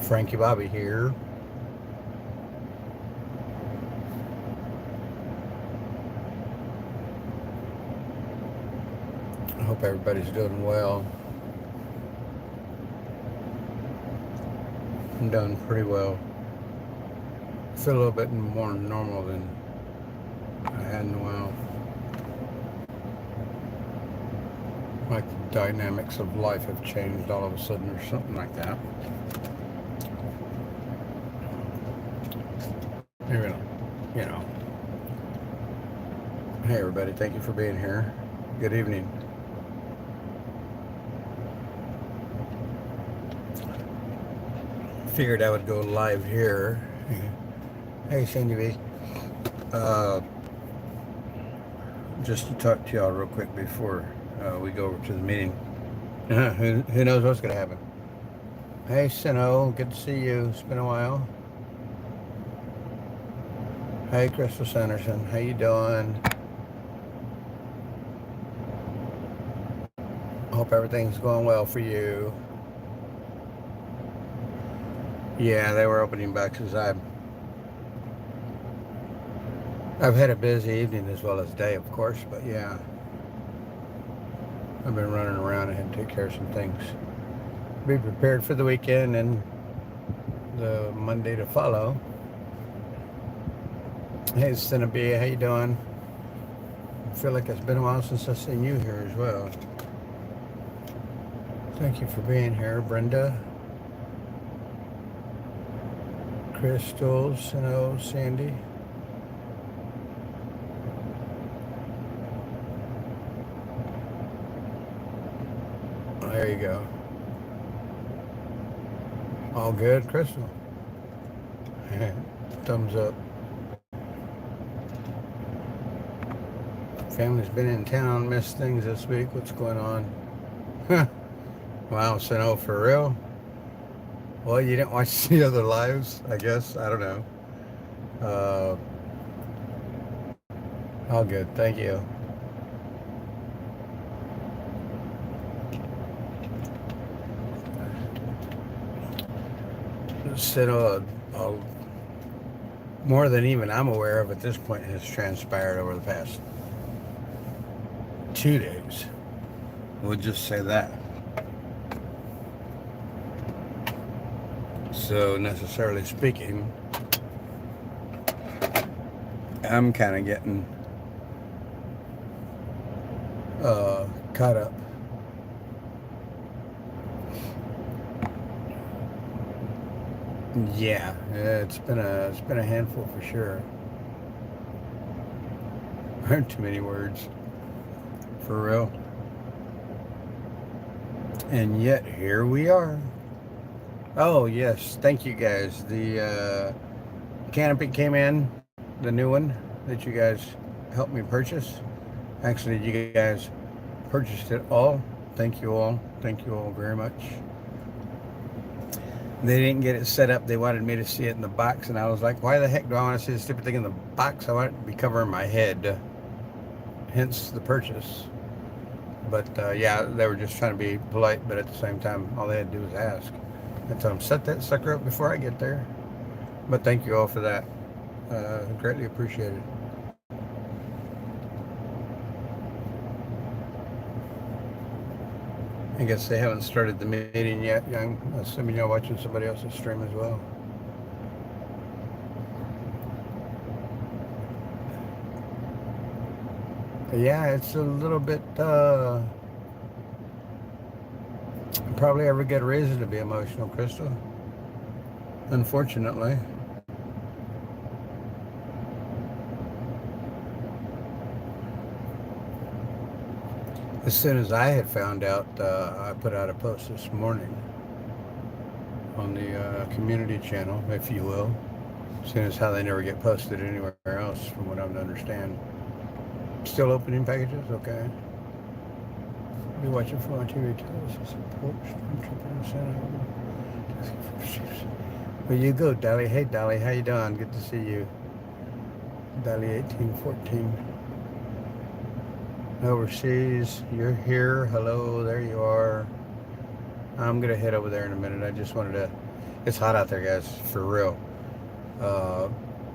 Frankie Bobby here. I hope everybody's doing well. I'm doing pretty well. I feel a little bit more normal than I had in a while. Like the dynamics of life have changed all of a sudden or something like that. Maybe not, you know. Hey everybody, thank you for being here. Good evening. Figured I would go live here. Hey Sandy B. Uh, just to talk to y'all real quick before we go over to the meeting. Who knows what's going to happen? Hey Sino, good to see you. It's been a while. Hey Crystal Sanderson, how you doing? Hope everything's going well for you. Yeah, they were opening boxes. I've had a busy evening as well as day, of course, but yeah, I've been running around and had to take care of some things. Be prepared for the weekend and the Monday to follow. Hey, Cinnabia, how you doing? I feel like it's been a while since I've seen you here as well. Thank you for being here, Brenda. Crystal, Sino, Sandy. There you go. All good, Crystal? Thumbs up. Family's been in town, missed things this week. What's going on? Wow, Sino, for real? Well, you didn't watch the other lives, I guess. I don't know. All good. Thank you. Sino, more than even I'm aware of at this point has transpired over the past 2 days. We'll just say that. So, necessarily speaking, I'm kind of getting caught up. Yeah, it's been a handful for sure. Aren't too many words, for real. And yet here we are. Oh yes, thank you guys. The canopy came in, the new one that you guys helped me purchase. Actually, you guys purchased it all. Thank you all. Thank you all very much. They didn't get it set up. They wanted me to see it in the box, and I was like, why the heck do I want to see this stupid thing in the box? I want it to be covering my head. Hence the purchase. But yeah, they were just trying to be polite, but at the same time, all they had to do was ask. I told them, set that sucker up before I get there. But thank you all for that. Greatly appreciated. I guess they haven't started the meeting yet. I'm assuming you're watching somebody else's stream as well. But yeah, it's a little bit, probably ever get a reason to be emotional, Crystal. Unfortunately. As soon as I had found out, I put out a post this morning on the community channel, if you will. As soon as how they never get posted anywhere else, from what I'm to understand. Still opening packages? Okay. Be watching for on TV. Support Where you go, Dolly? Hey, Dolly, how you doing? Good to see you. Dolly 1814. Overseas, you're here. Hello, there you are. I'm gonna head over there in a minute. I just wanted to It's hot out there, guys, for real. Uh,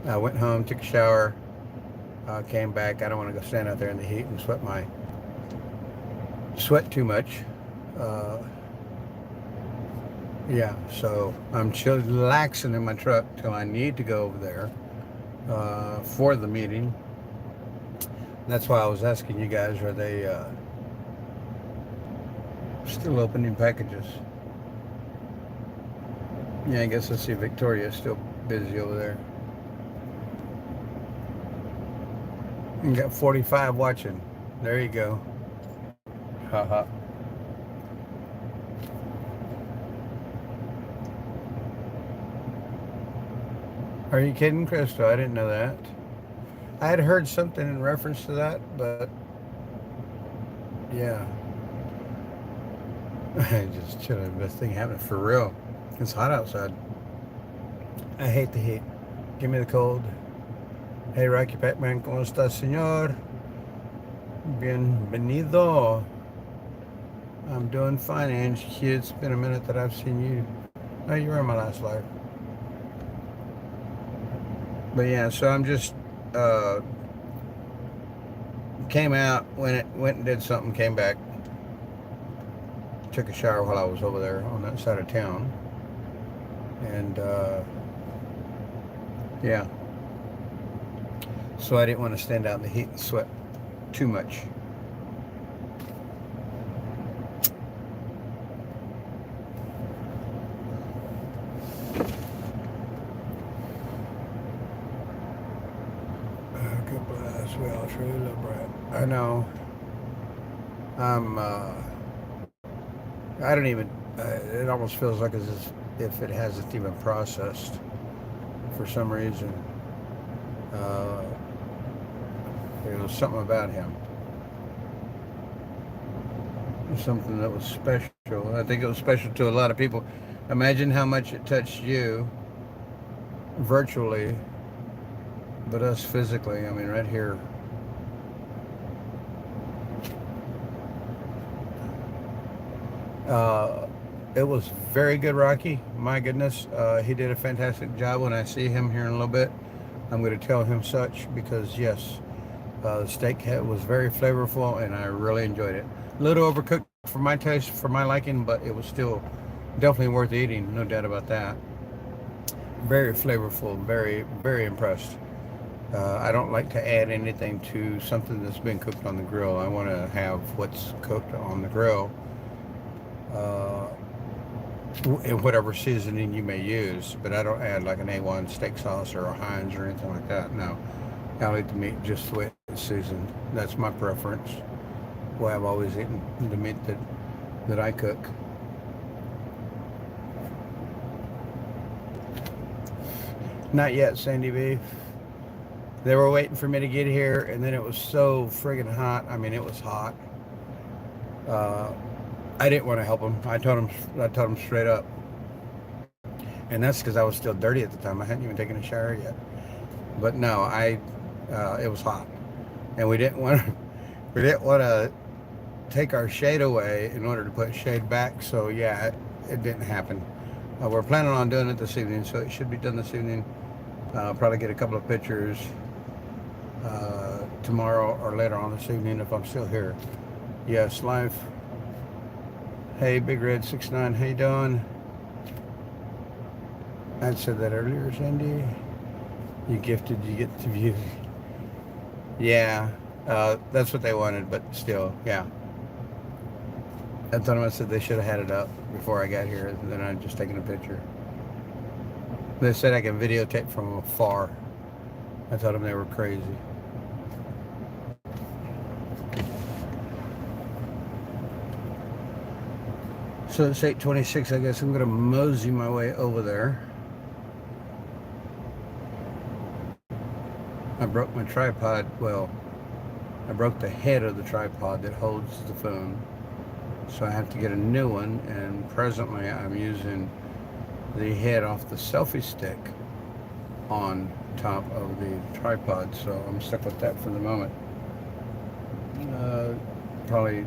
I went home, took a shower, came back. I don't want to go stand out there in the heat and sweat too much. Uh, yeah, so I'm chillaxing in my truck till I need to go over there for the meeting. That's why I was asking you guys, are they still opening packages? Yeah, I guess I see Victoria's still busy over there. You got 45 watching. There you go. Haha. Are you kidding, Crystal? I didn't know that. I had heard something in reference to that, but yeah. I just chilling. Best thing happening for real. It's hot outside. I hate the heat. Give me the cold. Hey, Rocky Pac-Man, ¿cómo está, señor? Bienvenido. I'm doing fine, Angie. It's been a minute that I've seen you. No, you were in my last live. But yeah, so I'm just came out, went and did something, came back, took a shower while I was over there on that side of town, and yeah. So I didn't want to stand out in the heat and sweat too much. Goodbye, well, true love, Brad. I know. I'm. I don't even. It almost feels like as if it hasn't even processed for some reason. There was something about him. Something that was special. I think it was special to a lot of people. Imagine how much it touched you virtually, but us physically. I mean, right here. It was very good, Rocky. My goodness, he did a fantastic job. When I see him here in a little bit, I'm going to tell him such, because yes, the steak was very flavorful and I really enjoyed it. A little overcooked for my taste, for my liking, but it was still definitely worth eating, no doubt about that. Very flavorful, very, very impressed. I don't like to add anything to something that's been cooked on the grill. I want to have what's cooked on the grill in whatever seasoning you may use, but I don't add like an A1 steak sauce or a Heinz or anything like that. No, I'll eat the meat just the way it's seasoned. That's my preference. Well, I've always eaten the meat that I cook. Not yet, Sandy Beef. They were waiting for me to get here, and then it was so friggin' hot. I mean, it was hot. I didn't want to help them. I told them straight up, and that's because I was still dirty at the time. I hadn't even taken a shower yet. But no, it was hot, and we didn't want to take our shade away in order to put shade back. So yeah, it didn't happen. We're planning on doing it this evening, so it should be done this evening. Probably get a couple of pictures tomorrow or later on this evening if I'm still here. Yes, live. Hey, Big Red 69, how you doing? I said that earlier, Sandy. You gifted, you get to view. Yeah, that's what they wanted, but still, yeah. I told them, I said they should have had it up before I got here, and then I'd just taken a picture. They said I can videotape from afar. I told them they were crazy. So it's 8:26. I guess I'm going to mosey my way over there. I broke my tripod. Well, I broke the head of the tripod that holds the phone. So I have to get a new one, and presently I'm using the head off the selfie stick on top of the tripod. So I'm stuck with that for the moment. Probably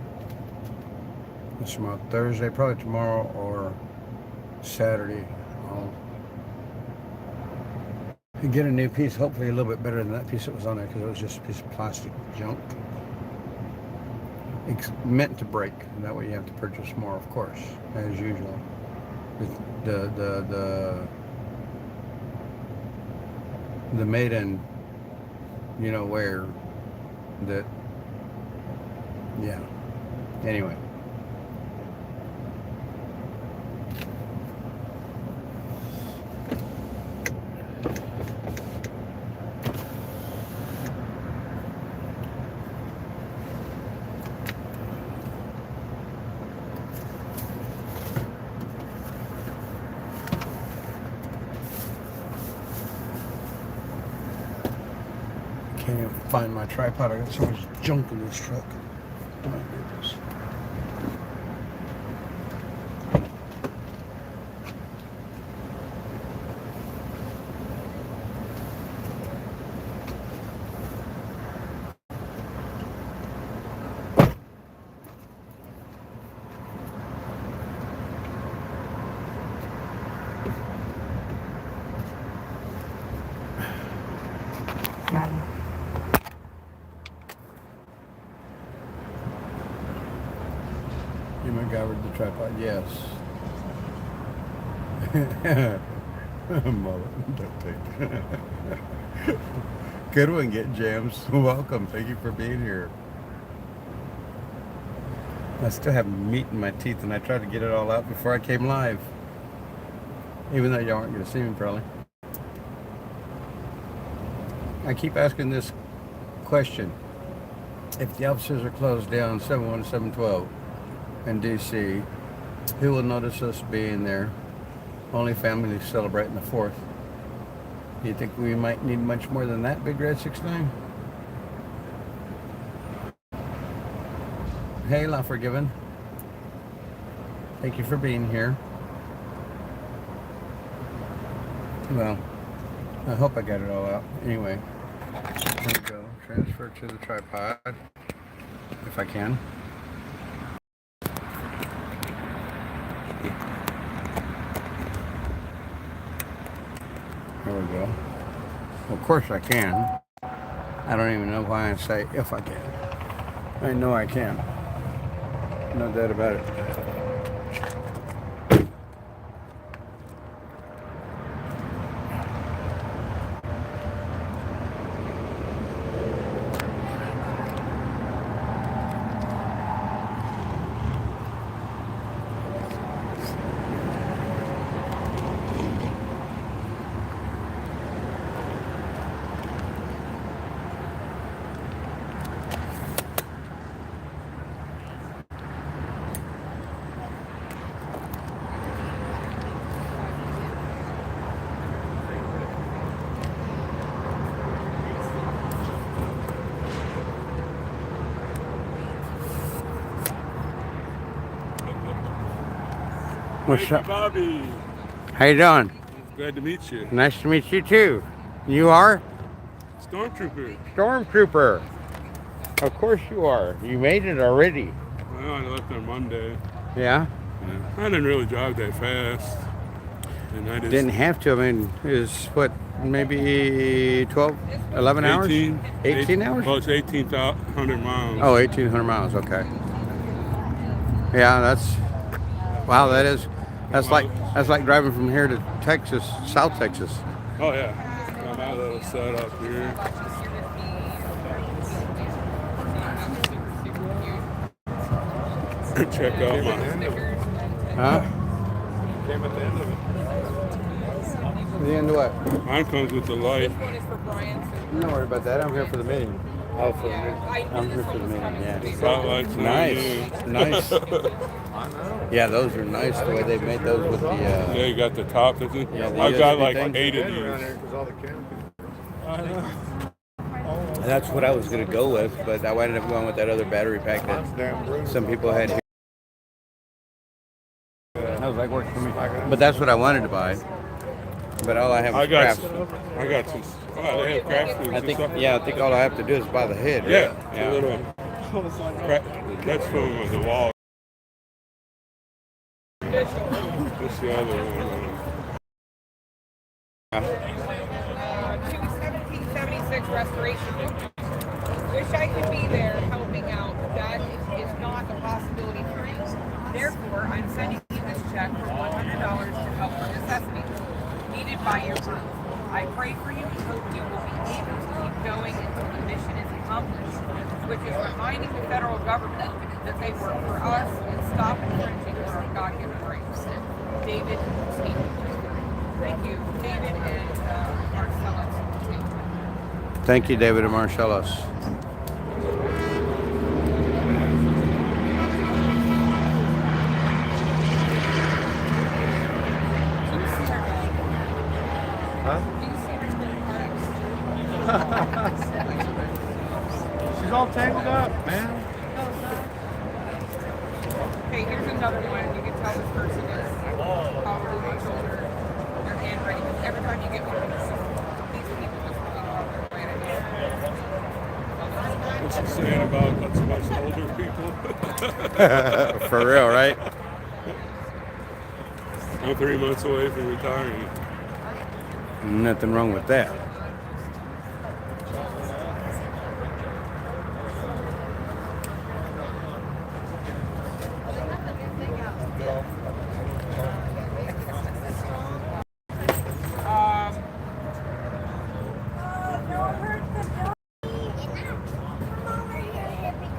tomorrow, Thursday, probably tomorrow or Saturday, And get a new piece, hopefully a little bit better than that piece that was on there, because it was just a piece of plastic junk. It's meant to break, and that way you have to purchase more, of course, as usual. The maiden, you know where, that, yeah. Anyway. Can't even find my tripod. I got so much junk in this truck. Oh my goodness. You MacGyvered the tripod, yes. Mullet duct tape. Good one, Get Jams. Welcome. Thank you for being here. I still have meat in my teeth, and I tried to get it all out before I came live. Even though y'all aren't going to see me, probably. I keep asking this question. If the offices are closed down 71712 in D.C., who will notice us being there? Only families celebrating the 4th. Do you think we might need much more than that, Big Red 69? Hey, Law Forgiven. Thank you for being here. Well, I hope I got it all out. Anyway, there we go. Transfer to the tripod, if I can. There we go. Well, of course I can. I don't even know why I say if I can. I know I can. No doubt about it. What's up, Bobby? How you doing? Glad to meet you. Nice to meet you too. You are? Stormtrooper. Stormtrooper. Of course you are. You made it already. Well, I left on Monday. Yeah? I didn't really drive that fast. And I just Didn't have to. I mean, it was what, maybe 12, 11 hours? 18 hours? Well, it's 1,800 miles. Oh, 1,800 miles. Okay. Yeah, that's, wow, that's like driving from here to Texas, South Texas. Oh, yeah. Got my little setup here. Check out my... Huh? Came at the end of it. The end of what? Mine comes with the light. Don't worry about that. I'm here for the meeting. Oh, for the meeting. I'm here for the meeting, yeah. Spotlight's Nice. Nice. Yeah, those are nice the way they made those with the... Yeah, you got the top. Yeah, the I've got USB like thing. 8 of these. That's what I was going to go with, but I ended up going with that other battery pack that some people had here. That was like working for me. But that's what I wanted to buy. But all I have is crafts. I got some. Oh, they have craft foods. I think all I have to do is buy the head. Right? Yeah. A little. That's from the wall. What's the other one? To 1776 restoration movement. Wish I could be there helping out, but that is not a possibility for me. Therefore, I'm sending you this check for $100 to help for necessities needed by your group. I pray for you and hope you will be able to keep going until the mission is accomplished, which is reminding the federal government that they work for us and stop infringing on our God-given rights. David Stevens. Thank you, David and Marcellus. Thank you, David and Marcellus. She's all tangled up, man. Okay, here's another one. You can tell this person is probably much older. Their handwriting. Every time you get one of these people just really on their way to What's he saying about not so much older people? For real, right? I'm 3 months away from retiring. Nothing wrong with that.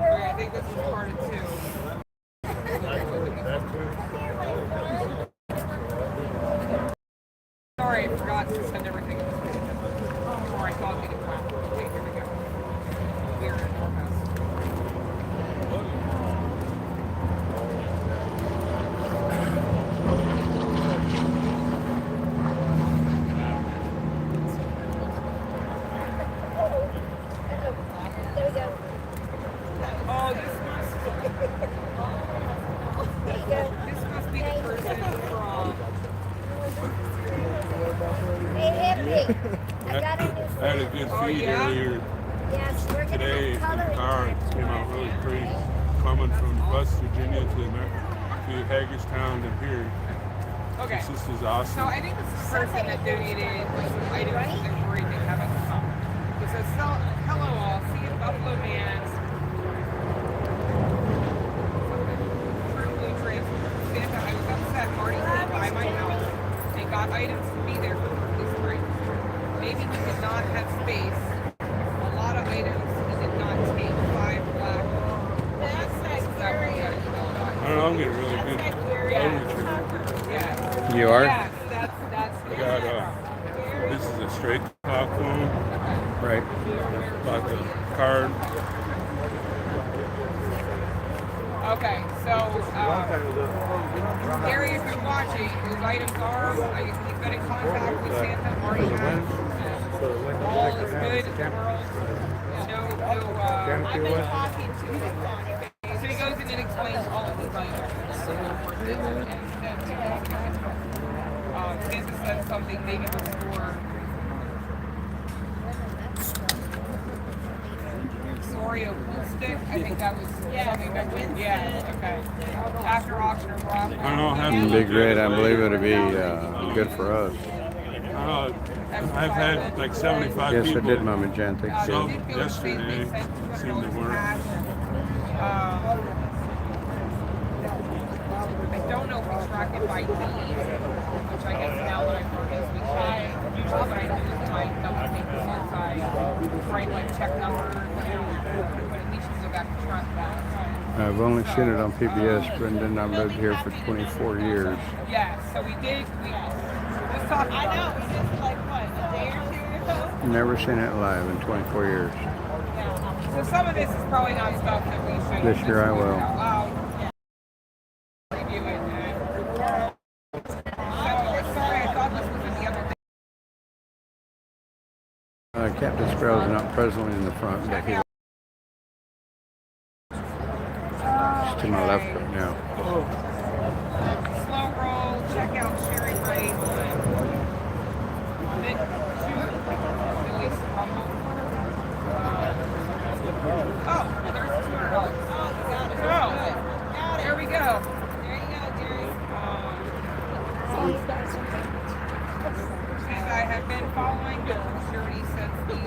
I think this is part of two. Sorry, I forgot to send everything in this page. Or I thought we did not. Okay, here we go. We're in Orcas. Oh, this must be the person from. Hey, Hippie, I got a new I had a good feed yeah? earlier Yes, we're gonna today do in the coloring. car. It came out really pretty. Coming from West Virginia to Hagerstown to here. Okay. This is So awesome. I think this is the person that donated some items that they're worried they haven't come. It says, hello all, see you Buffalo Man. True Blue Transfer. Santa, I was upset Marty came by my house and got items to be there for birthday spring. Maybe he did not have space. A lot of items he did not take. 5 black. That's Siberia. I don't know, I'm getting really good. Yeah. You are? Yes, that's I got, this is a straight talk phone. Right. Bought the card. Okay, so Gary, if you're watching, those items are, you've been in contact with Santa, Marty has, all is good in the world. I've been talking to him. So he goes in and explains all of these items. Santa said something maybe before. Oreo glue stick. I think that was something that was, okay. After auction or I don't know how to Big Red, I believe it'll be good for us. I've had like 75 Yes, people. it did, Mama Jan. Thank you. So yesterday seemed to work. I don't know if we track it by fees, which I guess now that I've heard is we can. Usually what I do is my double take the inside, write like check number, but at least you go back to track that. I've only seen it on PBS, Brendan. I've lived here for 24 years. Yeah, so we just talked about I know, we just like what, a day or two ago? Never seen it live in 24 years. Yeah. So some of this is probably not stuff that we should This year I will. out loud. Review it. Sorry, I thought this was in the other thing. Captain Sparrow's not presently in the front, but he's to my left right now. Slow roll, check out sharing rate. Then release rumble. Oh, there's $200. Oh, there we go. There you go, Gary. I have been following the journey since the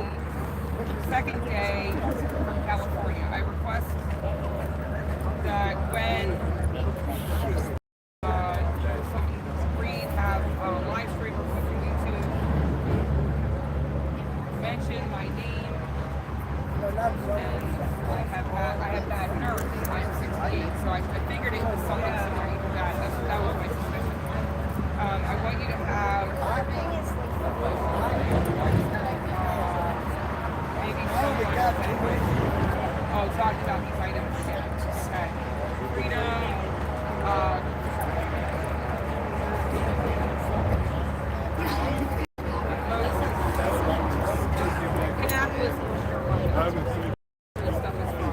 second day from California. I request that when some breed have live streamers with YouTube mention my name, and I have bad nerves. I'm 68, so I figured it was something similar to that. That was my suspicion. I want you to have maybe someone talking about these items. Okay. Freedom. Kannapolis, I haven't seen stuff is from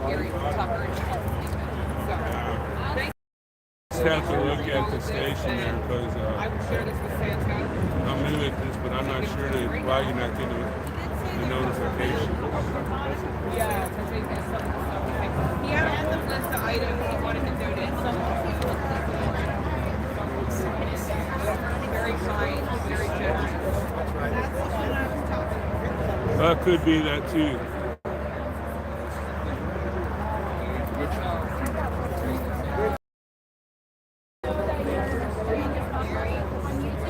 Gary Tucker and so thank just have to look at the station there because I would share this with Santa. I'm new at this, but I'm not sure why you're not getting the notification. Yeah, because they did some of the stuff. He had a whole list of items he wanted to donate. Some very kind, very generous. Could be that too.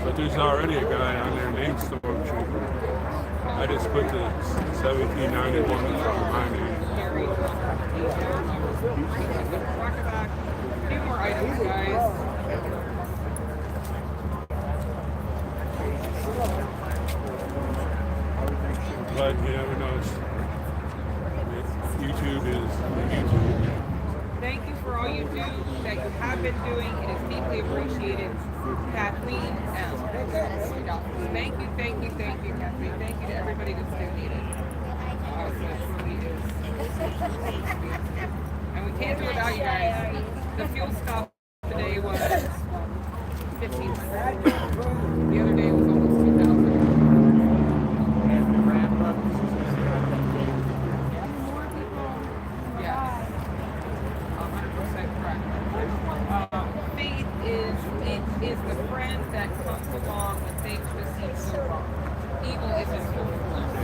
But there's already a guy on there named Stormtrooper. I just put the 1791 in front of my name. Few more items, guys. But you never know. YouTube is YouTube. Thank you for all you do, that you have been doing. It is deeply appreciated. Kathleen M. Thank you, Kathleen. Thank you to everybody that's donated. It really is. And we can't do it without you guys. The fuel stop today was $1,500. The other day was almost $2,000. Yes, 100% correct. Faith is the friend that comes along when things just seem so wrong. Evil is in full force.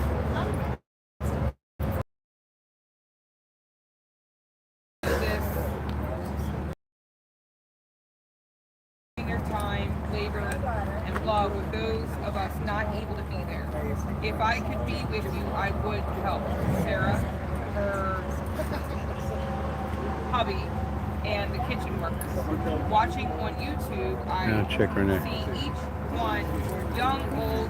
Their time, labor, and love with those of us not able to be there. If I could be with you, I would help Sarah, her hubby, and the kitchen workers. Watching on YouTube, I see each one, young, old,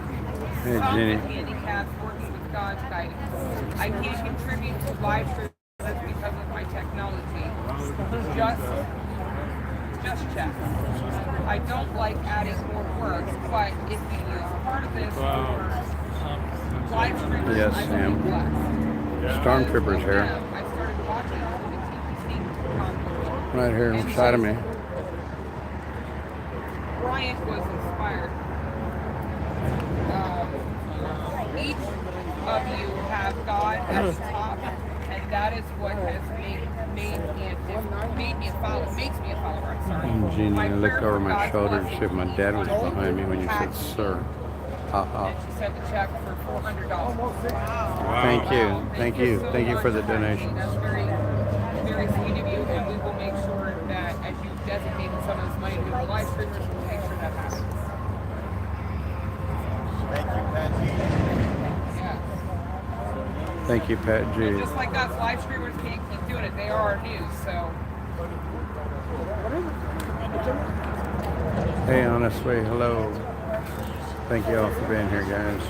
some with handicaps, working with God's guidance. I can't contribute to live streams because of my technology. Just check. I don't like adding more work, but if you use part of this for live streamers, Yes, I will Sam. be blessed. Stormtroopers here. I started watching the TPC Convoy. Right here And inside of me. Bryant was inspired. Each of you have God at the top, and that is what has made me a follower. Makes me a follower. I'm sorry. Jeannie, I looked prayer over for my God's shoulder to blessing see if my dad was behind me when you said, "Sir." and she sent a check for $400. Thank you. Thank you. so Thank you for the much. donations. That's very, very sweet of you, and we will make sure that as you designate some of this money to the live streamers, we'll make sure that happens. Thank you, Pat. Yes. Thank you, Pat G. And just like us, live streamers can't keep doing it. They are our news, so. Hey, honestly, hello. Thank you all for being here, guys.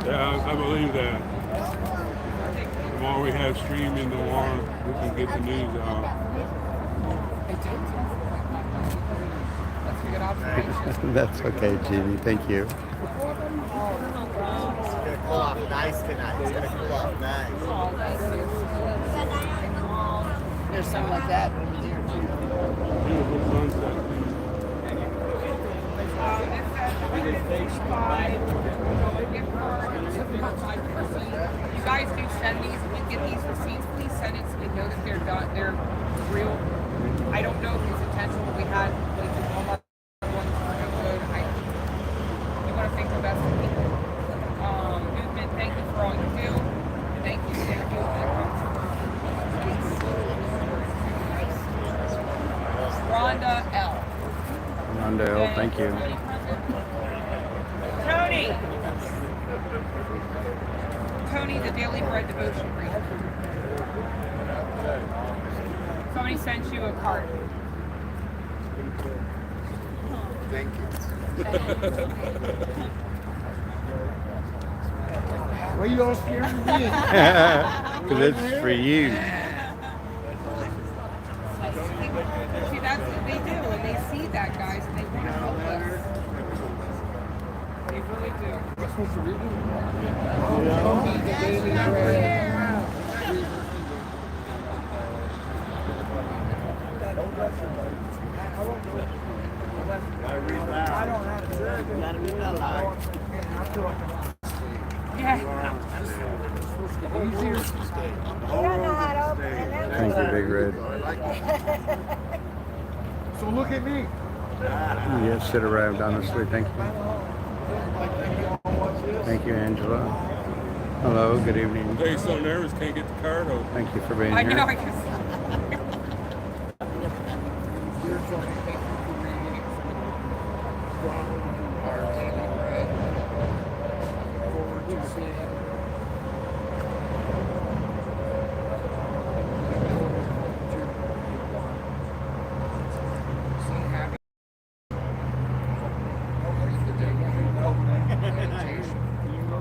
Yeah, I believe that. The more we have streaming, the more we can get the news out. That's a good observation. That's okay, Jeannie. Thank you. It's gonna cool off nice tonight. It's gonna cool off nice. There's something like that over there too. Beautiful sunset. You guys do send these. If you get these receipts, please send it so we know that they're real. I don't know if it's intentional. We had like the Walmart ones for no good. You want to think the best of people. Movement, thank you for all you do. And thank you to the movement. Rhonda L. Rhonda L, thank you. Tony, the Daily Bread devotion read. Somebody sent you a card. Thank you. Well, you all scared of me. Because it's for you. See, that's what they do, and they see that, guys, and they want to help us. They really do. Yeah. You don't know how to open it. Thank you, Big Red. So look at me. Yes, it arrived, honestly. Thank you. Thank you, Angela. Hello, good evening. They so nervous, can't get the card open. Thank you for being I here. know, I guess.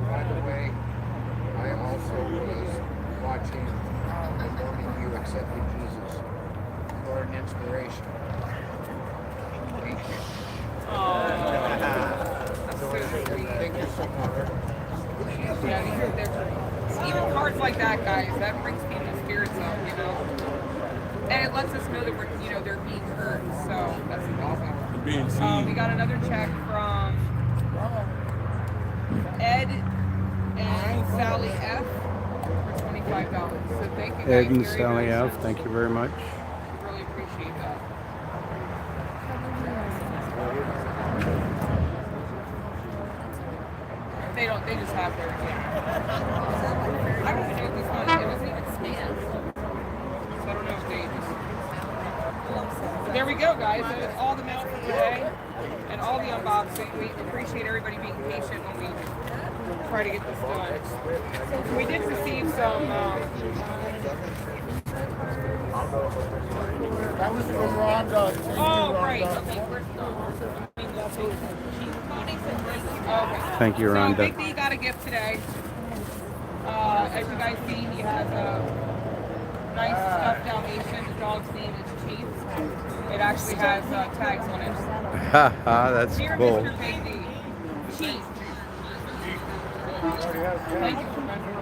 By the way, I also was watching the morning you accepted Jesus. You are an inspiration. Thank you. That's so sweet. Thank you so much. Yeah, even cards like that, guys, that brings people's spirits up, you know. And it lets us know that we're, you know, they're being heard. So that's amazing. Being We seen. got another check from Ed and Sally F for $25. So thank you guys. Ed and very, Sally very F, much. thank you very much. Really appreciate that. They just have their account. I don't even know if this one, it wasn't even scanned. So I don't know if they just. But there we go, guys. That is all the mail for today and all the unboxing. We appreciate everybody being patient when we try to get this done. We did receive some. That was from Rhonda. Oh, right. Okay, okay. Thank you, So Rhonda. Big D got a gift today. As you guys see, he has a nice stuffed Dalmatian. The dog's name is Chief. It actually has tags on it. Haha, that's Dear cool. Mr. Big D, Chief. Thank you for remembering.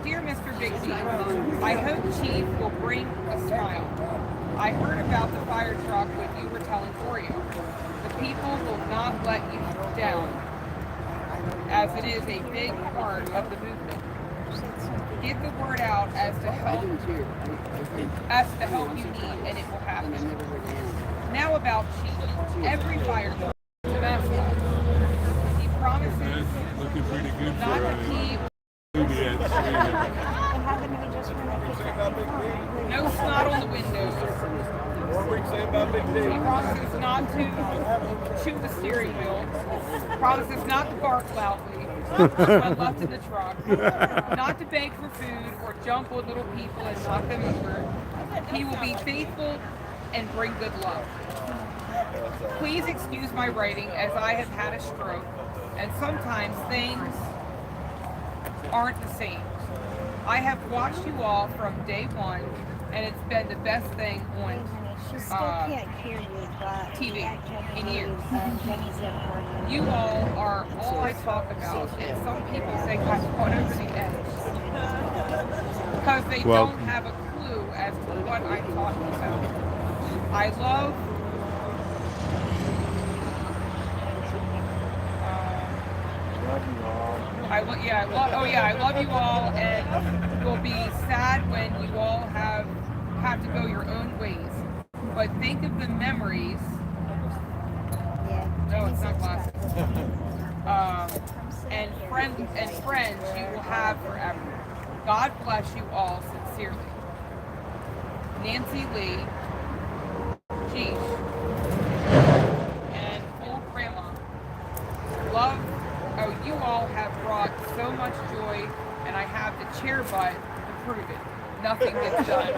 Dear Mr. Big D, I hope Chief will bring a smile. I heard about the fire truck when you were telling Oreo. The people will not let you down, as it is a big part of the movement. Get the word out as to help you need, and it will happen. Now about Chief. Every fire truck is a mascot. He promises Looking pretty good for not to keep no snot on the windows. He promises not to chew the steering wheel. Promises not to bark loudly when left in the truck. Not to beg for food or jump on little people and knock them over. He will be faithful and bring good luck. Please excuse my writing as I have had a stroke and sometimes things aren't the same. I have watched you all from day one, and it's been the best thing on TV in years. You all are all I talk about, and some people say I've gone over the edge because they don't have a clue as to what I'm talking about. I love. I love you all, and will be sad when you have to go your own ways. But think of the memories. No, it's not glasses. And friends you will have forever. God bless you all sincerely. Nancy Lee, Jeesh, and old grandma. Love. Oh, you all have brought so much joy, and I have the chair butt to prove it. Nothing gets done.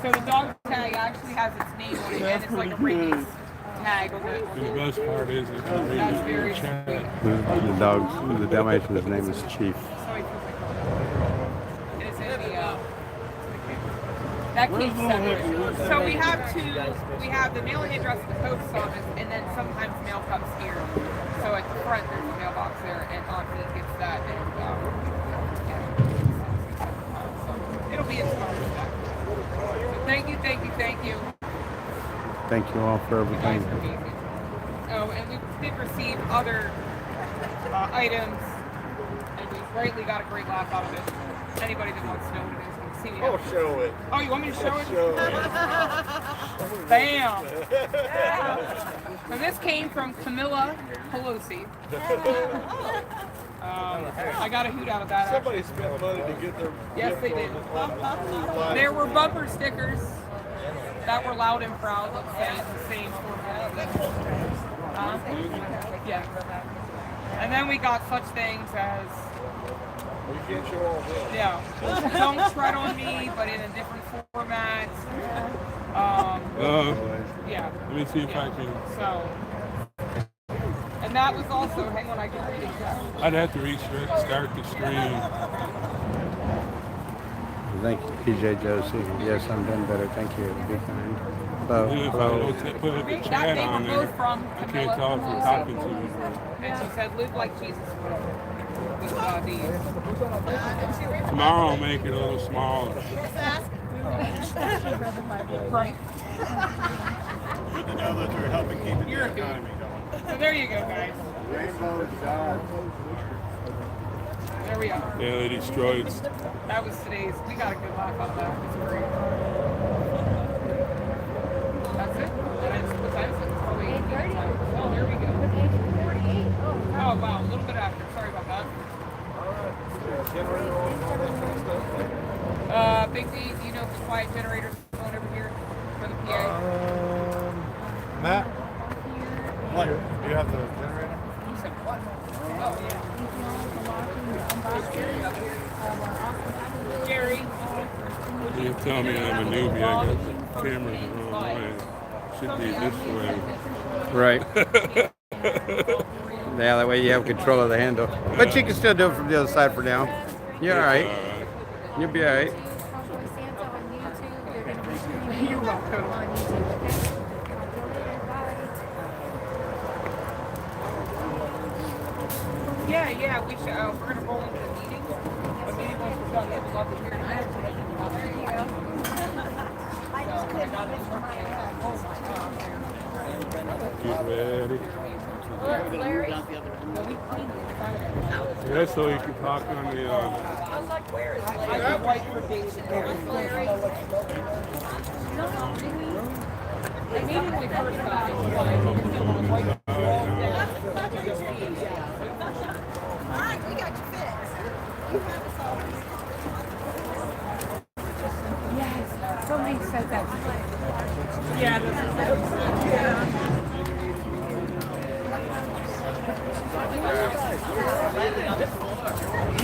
So the dog tag actually has its name on it, and it's like a race tag on it. The best part is it's That's very the chat. sweet. The Dalmatian's name is Chief. It is in the, that keeps separate. So we have the mailing address at the post office, and then sometimes mail comes here. So at the front there's a mailbox there, and Auntie gets that, and so it'll be in tomorrow's stuff. So thank you. Thank you all for You guys everything. are amazing. Oh, and we did receive other items, and we greatly got a great laugh out of it. Anybody that wants to know what it is can see me. Oh, show it. Oh, you want me to show it? Show it. Bam! So this came from Camilla Pelosi. I got a hoot out of that. Somebody spent money to get their. Yes, they did. There were bumper stickers that were loud and proud, let's say, the same sort of thing. Yeah. And then we got such things as, You can't show all this. yeah, Don't Tread on Me, but in a different format. Yeah. Let me see if I can. So, and that was also, hang on, I can read it. I'd have to restart the stream. Thank you, PJ Josie. Yes, I'm doing better. Thank you. Be kind. If I Hello. don't put the That chat they on were there, both from I can't Camilla tell if you're Pelosi. talking to me. And she said, live like Jesus would. With these. Tomorrow I'll make it a little smaller. Right. Good to know that they're helping keep the You're a economy good. going. So there you go, guys. Rainbow God. There we are. Yeah, they destroyed. That was today's. We got a good laugh out of that. It was great. That's it. What time is it? It's probably 8:30. Oh, there we go. 8:48. Oh, wow. A little bit after. Sorry about that. Big D, do you know if the quiet generator's going over here for the PA? Matt? What? Do you have the generator? You said what? Oh, yeah. Jerry. You tell me I'm a newbie. I got the camera the wrong way. Should be this way. Right. Yeah, that way you have control of the handle. But you can still do it from the other side for now. You're all right. You'll be all right. Convoy Santa on YouTube. They're going to be streaming on YouTube, okay? Yeah, we should, we're going to roll into the meeting. The meeting once we're done, we'd love to hear it. There you go. I just couldn't find it from my Get ready. Larry. Yeah, so you can talk on the. I could write for days and days. Immediately first time, We got you fixed. You have us all. yes, somebody said that. Yeah,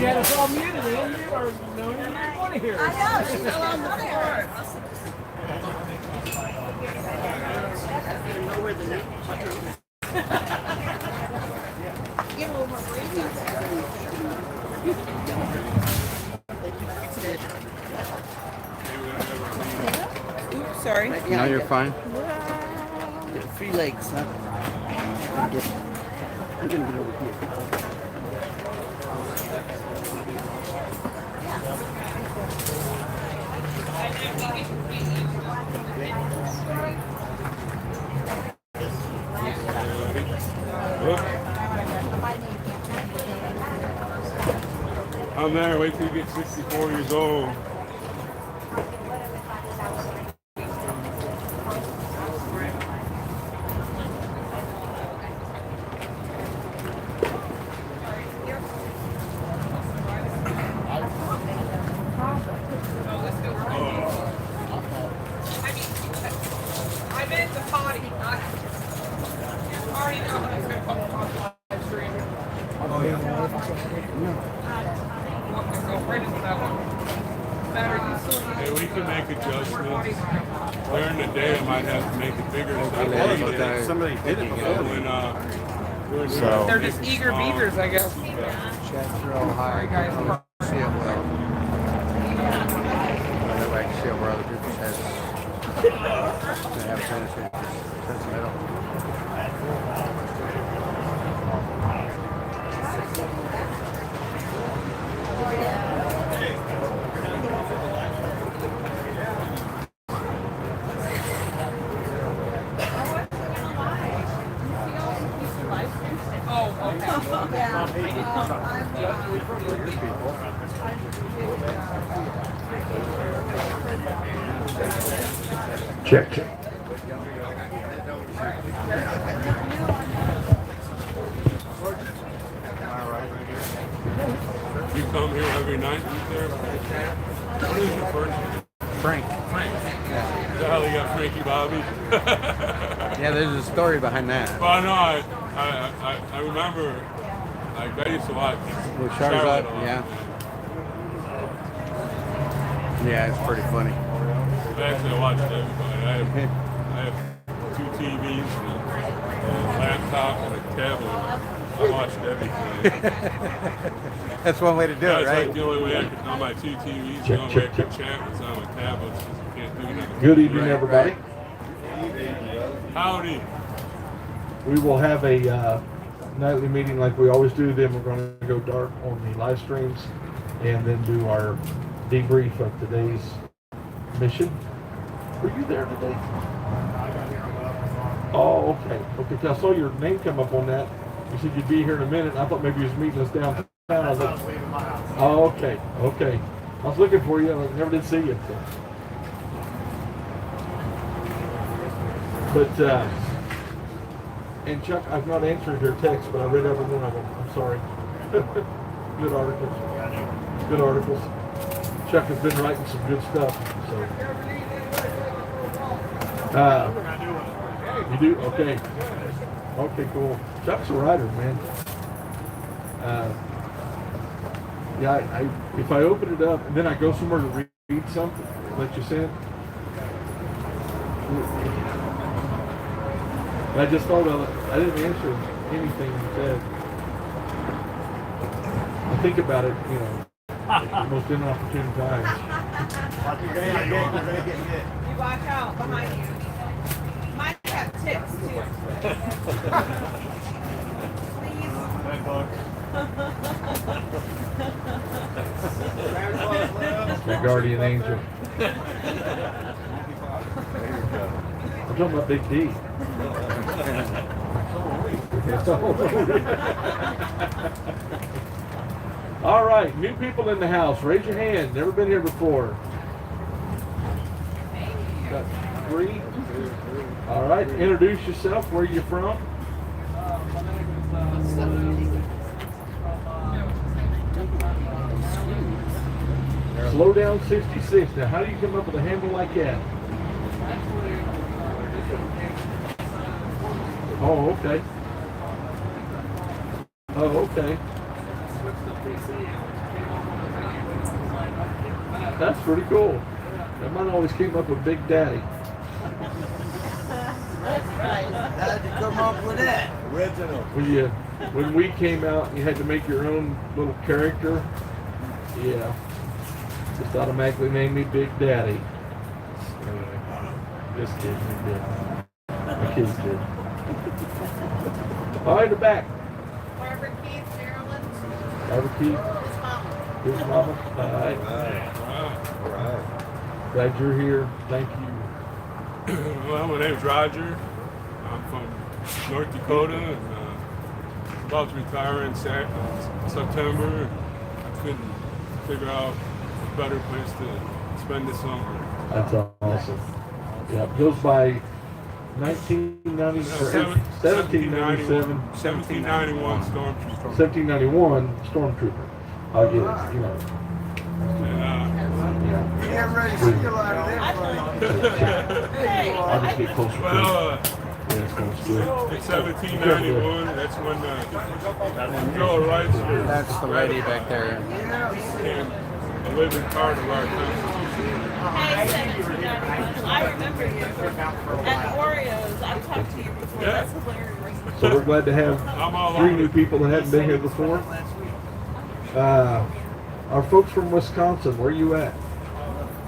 yeah, it's all muted, and you are no one here. I know, she's still on the floor. Get a little more breathing. Oops, sorry. No, you're fine. Free legs, huh? I'm gonna get over here. I'm there. Wait till you get 64 years old. I meant the potty. I already know what I'm going to put on live stream. Okay, go right into that one. Hey, we can make adjustments. During the day, I might have to make it bigger. Somebody did it before. They're just eager beavers, I guess. Chapter all high. Sorry, guys. See it well. That way I can see it where other people says they have sentimental. Oh, okay. Check. You come here every night, you there? What is your first name? Frank. The hell you got Frankie Bobby? Yeah, there's a story behind that. Well, no, I remember, like, I used to watch With Charlotte Charizard, a lot. yeah. Yeah, it's pretty funny. Actually, I watched everybody. I have 2 TVs, and a laptop, and a tablet. I watched everything. That's one way to do it, That's right? like the only way I could, on my 2 TVs, the only way I could chat was on my tablets, because you can't do anything. Good evening, everybody. Howdy. We will have a nightly meeting like we always do. Then we're going to go dark on the live streams and then do our debrief of today's mission. Were you there today? Oh, okay. Okay, 'cause I saw your name come up on that. You said you'd be here in a minute. I thought maybe you was meeting us downtown. I was like, oh, okay, okay. I was looking for you. I never did see you. So. But, and Chuck, I've not answered your text, but I read every one of them. I'm sorry. Good articles. Good articles. Chuck has been writing some good stuff. So, you do? Okay. Okay, cool. Chuck's a writer, man. Yeah, if I open it up and then I go somewhere to read something that you sent, I just thought I didn't answer anything you said. I think about it, you know, the most inopportune times. You watch out behind you. Mine have tips too. My guardian angel. I'm talking about Big D. All right, new people in the house. Raise your hand. Never been here before. Got 3. All right, introduce yourself. Where are you from? Slow down 66. Now, how do you come up with a handle like that? Oh, okay. Oh, okay. That's pretty cool. That mine always came up with Big Daddy. How'd you come up with that? Original. When we came out, you had to make your own little character. Yeah. Just automatically named me Big Daddy. Anyway, just kidding, we did. My kids did. All right, the back. Barbara Keith, Maryland. Barbara Keith. His mama. Here's Mama. All right. All right. Glad you're here. Thank you. Well, my name's Roger. I'm from North Dakota, and about to retire in September. I couldn't figure out a better place to spend the summer. That's awesome. Yeah, it goes by 1797. 1791 stormtrooper. 1791 stormtrooper. I'll get it, you know. Yeah. Get ready to see you out of there, buddy. I'll just get closer to it. Well, Yeah, it's going to school. in 1791, that's when Bill of Rights was That's the lady back there. became a living part of our Constitution. I remember you. And Oreos. I've talked to you before. Yeah. That's hilarious. So we're glad to have I'm all 3 on new it. people that haven't been here before. Our folks from Wisconsin, where you at?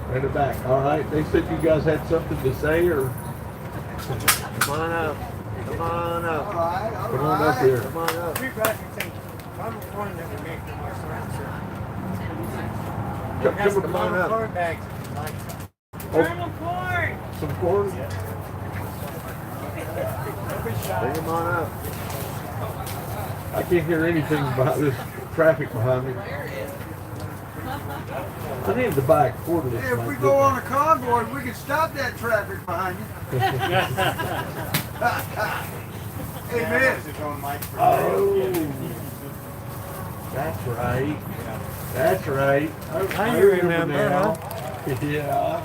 Right in the back. All right. They said you guys had something to say, or Come on up. Come on up. All right, all come on up right. here. Come on up. I'm one that we make the most around Come on up. corn bags. Caramel corn. Some corn. Bring them on up. I can't hear anything about this traffic behind me. I need to buy a cordless. Hey, if we go on a convoy, we can stop that traffic behind you. Amen. Oh, that's right. That's right. I remember now. Yeah.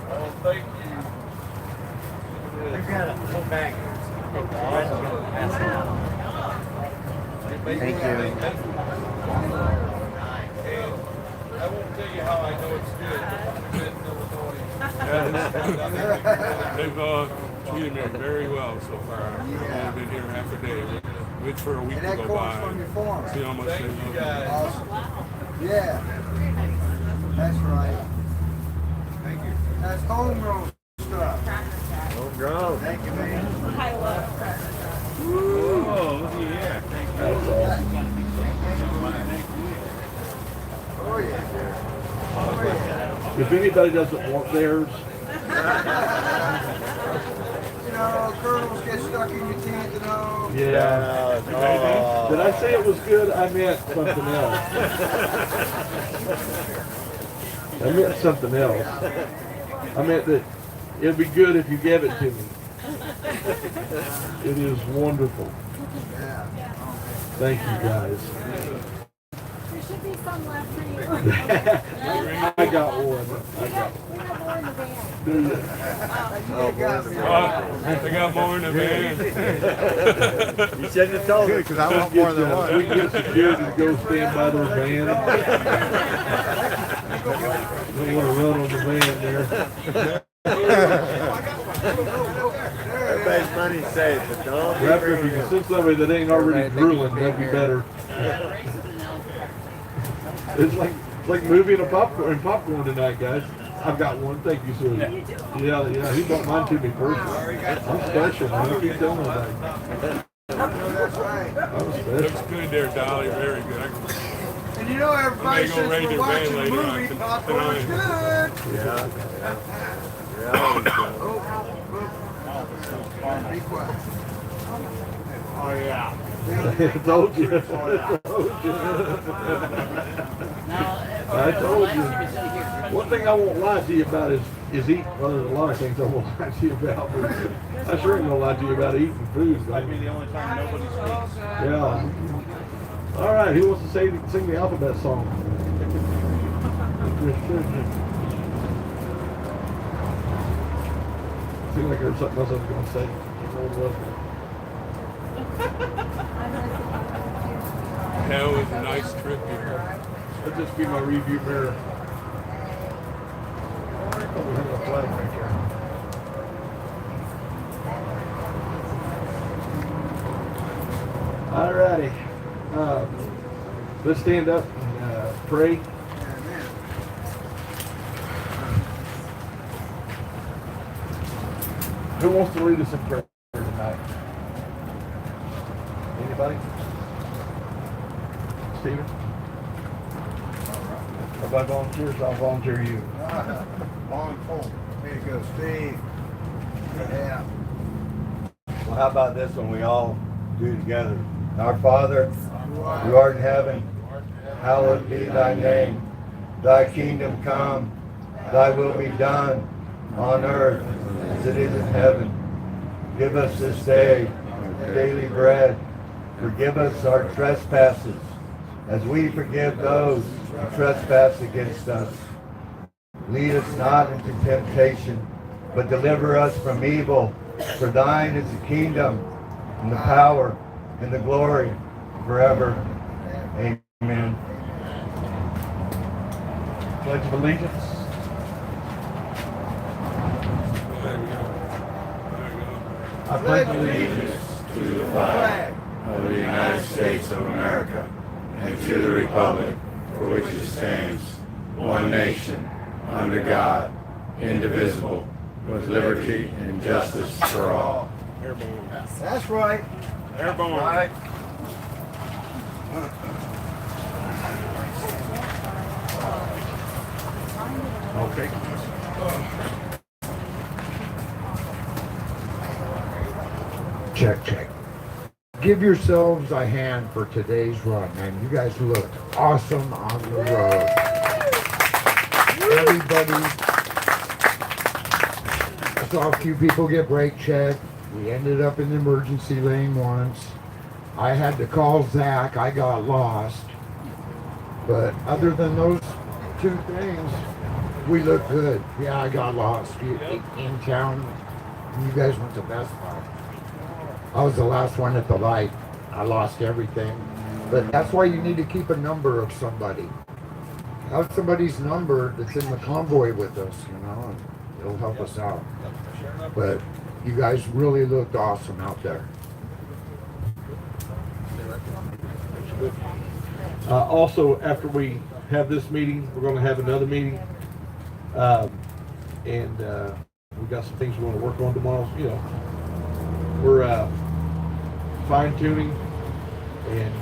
Well, thank you. We've got a whole bag. Thank you. And I won't tell you how I know it's good. They've treated me very well so far. I've been here half a day. Wait for a week And to that go comes from by. your farm. See how much they love me. Awesome. Yeah. That's right. Thank you. That's homegrown stuff. Homegrown. Thank you, man. I love crackers. Oh, look at you. Thank you. That's awesome. Oh, yeah. Oh, yeah. If anybody doesn't want theirs, You know, kernels get stuck in your teeth and all. yeah. Oh. Did I say it was good? I meant something else. I meant something else. I meant that it'd be good if you gave it to me. It is wonderful. Yeah. Thank you guys. There should be some left for you. I got one. We have more in the van. Do you? They got more in the van. You shouldn't have told me. Because I want more than We one. can get security to go stand by their van. Don't want to run on the van there. Everybody's money's safe, but don't be Raptor, if you bringing can send somebody that ain't already drooling, that'd be better. It's like moving a popcorn tonight, guys. I've got one. Thank you, sir. Yeah, he brought mine to me personally. I'm special, man. I keep telling nobody. That's right. I'm special. Looks good there, Dolly. Very good. And you know, everybody I'm gonna go says raid we're their van watching a later on movie, tonight. popcorn's good. Yeah. Reality show. Be quiet. Oh, yeah. I told you. I told you. One thing I won't lie to you about is eating. Well, there's a lot of things I won't lie to you about. But I sure ain't gonna lie to you about eating food. Might be the only time nobody speaks. Yeah. All right. Who wants to sing the alphabet song? Seemed like there was something else I was going to say. What was it? That was a nice trip here. That'd just be my review mirror. Oh, we have a flag right there. Alrighty. Let's stand up and pray. Who wants to lead us in prayer tonight? Anybody? Steven? If I volunteer, I'll volunteer you. Long pull. There you go, Steve. Yeah. Well, how about this one we all do together? Our Father, who art in heaven, hallowed be thy name. Thy kingdom come, thy will be done on earth as it is in heaven. Give us this day our daily bread. Forgive us our trespasses as we forgive those who trespass against us. Lead us not into temptation, but deliver us from evil. For thine is the kingdom, and the power, and the glory forever. Amen. Pledge of allegiance. There you go. There you go. I pledge allegiance To the flag of the United States of America and to the republic for which it stands, one nation, under God, indivisible, with liberty and justice for all. Airborne. That's right. Airborne. Right. Okay. Check, check. Give yourselves a hand for today's run, man. You guys looked awesome on the road. Everybody, I saw a few people get brake checked. We ended up in the emergency lane once. I had to call Zach. I got lost. But other than those two things, we look good. Yeah, I got lost in town. You guys went to Best Buy. I was the last one at the light. I lost everything. But that's why you need to keep a number of somebody. Have somebody's number that's in the convoy with us, you know, and it'll help us out. But you guys really looked awesome out there. Also, after we have this meeting, we're going to have another meeting. And we got some things we want to work on tomorrow. You know, we're fine tuning and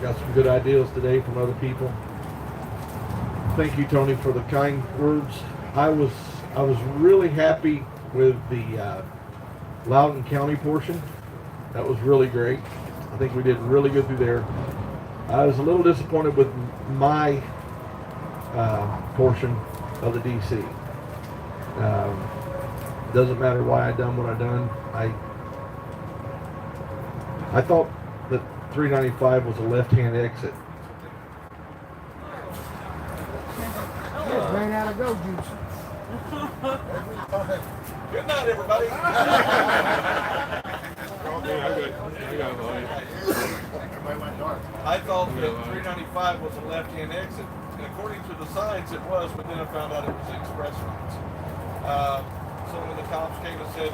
got some good ideas today from other people. Thank you, Tony, for the kind words. I was really happy with the Loudoun County portion. That was really great. I think we did really good through there. I was a little disappointed with my portion of the DC. Doesn't matter why I done what I done. I thought that 395 was a left-hand exit. Ran out of go juice. Good night, everybody. I got light. I thought that 395 was a left-hand exit, and according to the signs it was, but then I found out it was express lanes. So when the cops came and said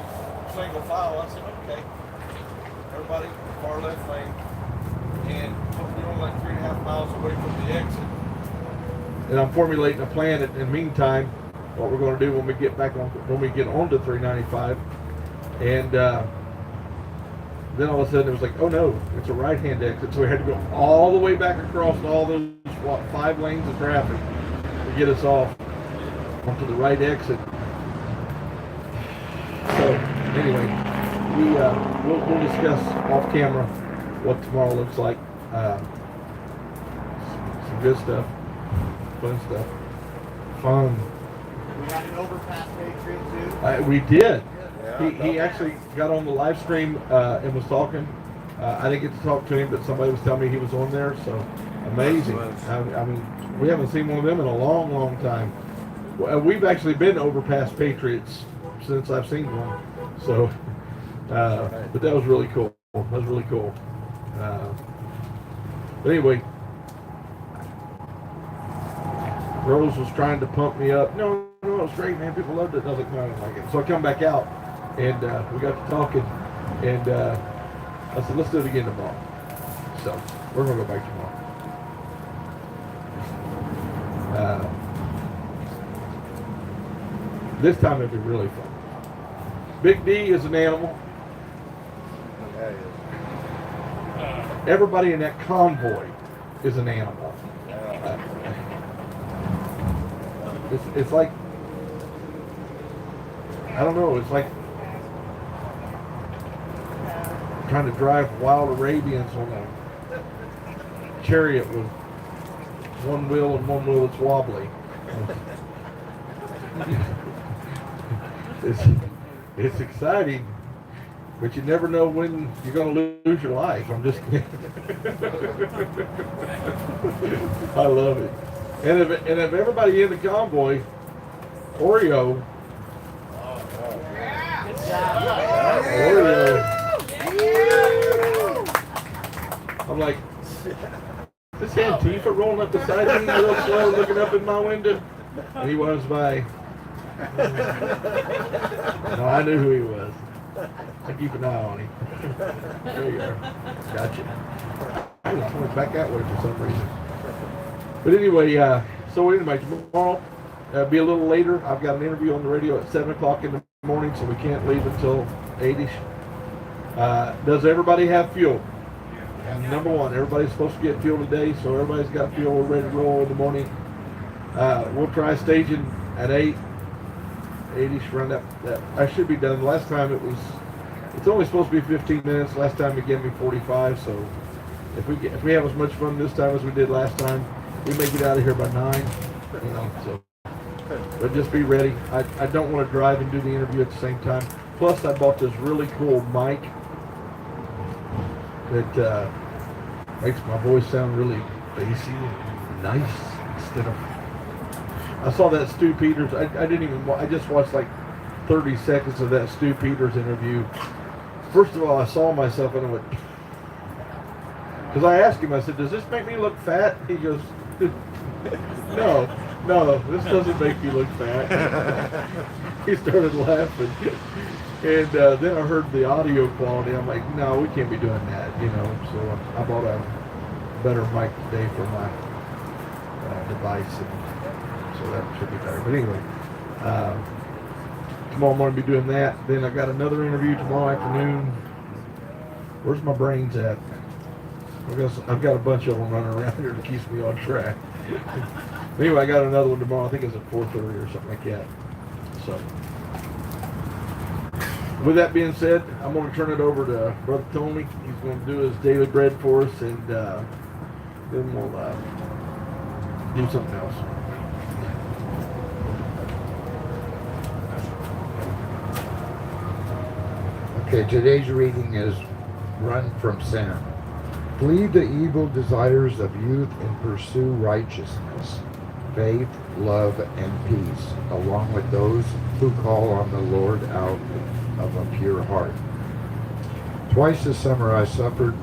single file, I said, okay. Everybody, far left lane, and we're only like 3.5 miles away from the exit. And I'm formulating a plan. In the meantime, what we're going to do when we get back on, when we get onto 395, and then all of a sudden it was like, oh no, it's a right-hand exit. So we had to go all the way back across all those 5 lanes of traffic to get us off onto the right exit. So anyway, we'll discuss off camera what tomorrow looks like. Some good stuff, fun stuff, fun. We had an overpass Patriot too. We did. He actually got on the live stream and was talking. I didn't get to talk to him, but somebody was telling me he was on there. So amazing. I mean, we haven't seen one of them in a long, long time. We've actually been overpass Patriots since I've seen one. So, but that was really cool. That was really cool. But anyway, Rose was trying to pump me up. No, it was great, man. People loved it. I was like, no, I don't like it. So I come back out, and we got to talking, and I said, let's do it again tomorrow. So we're gonna go back tomorrow. This time it'll be really fun. Big D is an animal. Everybody in that convoy is an animal. It's like, I don't know, it's like trying to drive wild Arabians on a chariot with one wheel and one wheel that's wobbly. It's exciting, but you never know when you're going to lose your life. I'm just kidding. I love it. And if everybody in the convoy, Oreo. I'm like, this Antifa rolling up beside me real slow, looking up in my window. And he was by. No, I knew who he was. I keep an eye on him. There you are. Gotcha. I was going back that way for some reason. But anyway, tomorrow, be a little later. I've got an interview on the radio at 7 o'clock in the morning, so we can't leave until 8-ish. Does everybody have fuel? And number one, everybody's supposed to get fuel today, so everybody's got fuel. We're ready to roll in the morning. We'll try staging at 8. 8-ish, run that. I should be done. Last time it's only supposed to be 15 minutes. Last time it gave me 45, so if we have as much fun this time as we did last time, we may get out of here by 9, so. But just be ready. I don't want to drive and do the interview at the same time. Plus, I bought this really cool mic that makes my voice sound really bassy and nice instead of. I saw that Stu Peters. I just watched like 30 seconds of that Stu Peters interview. First of all, I saw myself and I went, because I asked him, I said, does this make me look fat? He goes, no, this doesn't make you look fat. He started laughing. And then I heard the audio quality. I'm like, no, we can't be doing that, So I bought a better mic today for my device. And so that should be better. But anyway, tomorrow morning I'll be doing that. Then I've got another interview tomorrow afternoon. Where's my brains at? I've got a bunch of them running around here that keeps me on track. Anyway, I got another one tomorrow. I think it's at 4:30 or something like that. So, with that being said, I'm going to turn it over to Brother Tony. He's going to do his daily bread for us, and then we'll do something else. Okay, today's reading is Run from Sin. Flee the evil desires of youth and pursue righteousness, faith, love, and peace, along with those who call on the Lord out of a pure heart. Twice this summer I suffered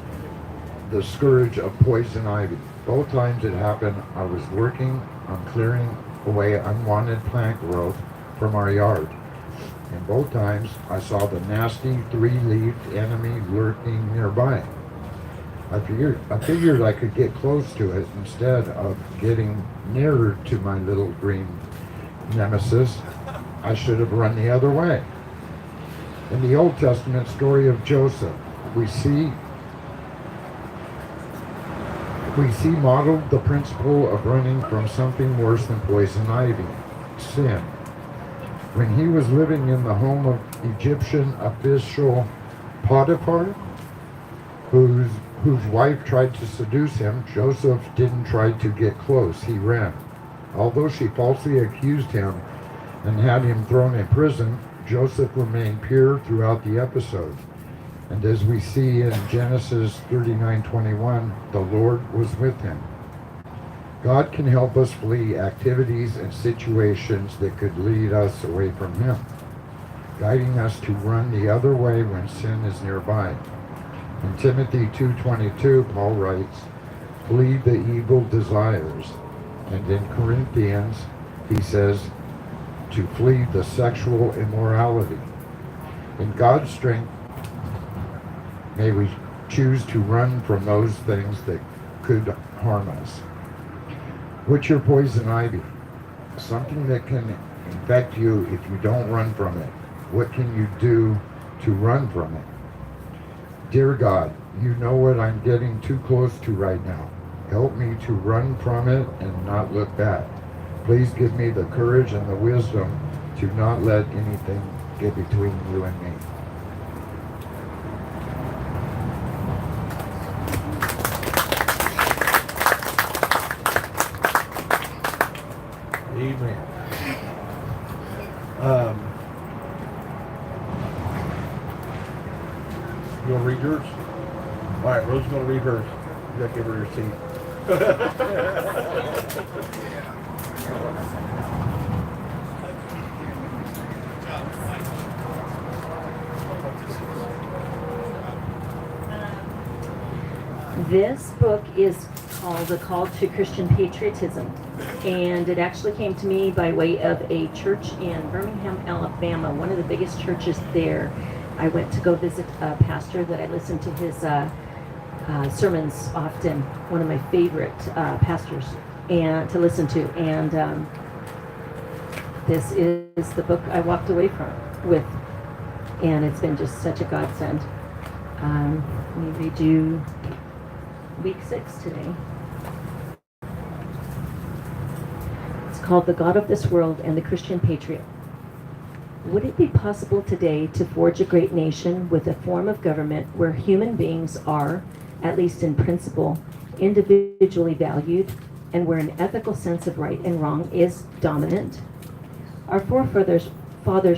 the scourge of poison ivy. Both times it happened, I was working on clearing away unwanted plant growth from our yard. And both times I saw the nasty three-leaved enemy lurking nearby. I figured I could get close to it instead of getting nearer to my little green nemesis. I should have run the other way. In the Old Testament story of Joseph, we see modeled the principle of running from something worse than poison ivy, sin. When he was living in the home of Egyptian official Potiphar, whose wife tried to seduce him, Joseph didn't try to get close, he ran. Although she falsely accused him and had him thrown in prison, Joseph remained pure throughout the episode. And as we see in Genesis 39:21, the Lord was with him. God can help us flee activities and situations that could lead us away from Him, guiding us to run the other way when sin is nearby. In Timothy 2:22, Paul writes, flee the evil desires. And in Corinthians, he says to flee the sexual immorality. In God's strength, may we choose to run from those things that could harm us. What's your poison ivy? Something that can infect you if you don't run from it. What can you do to run from it? Dear God, you know what I'm getting too close to right now. Help me to run from it and not look back. Please give me the courage and the wisdom to not let anything get between you and me. read yours? All right, Rose is going to read hers. You got to give her your seat. This book is called A Call to Christian Patriotism, and it actually came to me by way of a church in Birmingham, Alabama, one of the biggest churches there. I went to go visit a pastor that I listened to his sermons often, one of my favorite pastors and to listen to, and this is the book I walked away with, and it's been just such a godsend. Let me read you week 6 today. It's called The God of This World and the Christian Patriot. Would it be possible today to forge a great nation with a form of government where human beings are, at least in principle, individually valued, and where an ethical sense of right and wrong is dominant? Our forefathers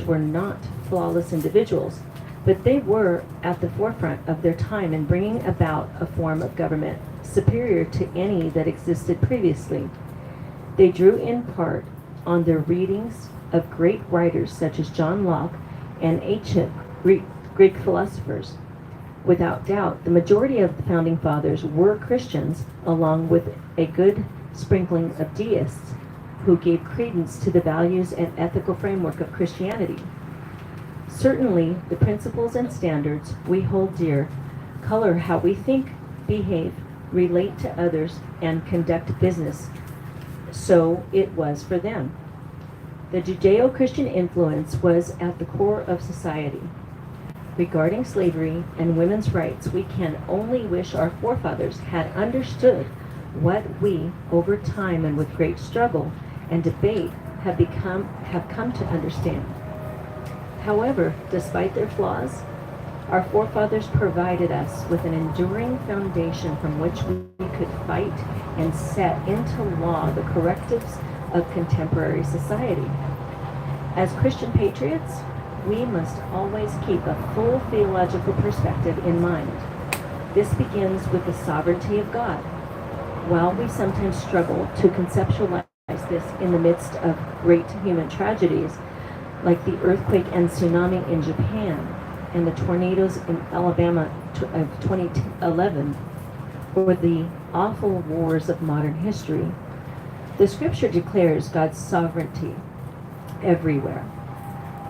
were not flawless individuals, but they were at the forefront of their time in bringing about a form of government superior to any that existed previously. They drew in part on their readings of great writers such as John Locke and ancient Greek philosophers. Without doubt, the majority of the founding fathers were Christians, along with a good sprinkling of deists who gave credence to the values and ethical framework of Christianity. Certainly, the principles and standards we hold dear color how we think, behave, relate to others, and conduct business. So it was for them. The Judeo-Christian influence was at the core of society. Regarding slavery and women's rights, we can only wish our forefathers had understood what we, over time and with great struggle and debate, have come to understand. However, despite their flaws, our forefathers provided us with an enduring foundation from which we could fight and set into law the correctives of contemporary society. As Christian patriots, we must always keep a full theological perspective in mind. This begins with the sovereignty of God. While we sometimes struggle to conceptualize this in the midst of great human tragedies, like the earthquake and tsunami in Japan and the tornadoes in Alabama of 2011, or the awful wars of modern history, the scripture declares God's sovereignty everywhere.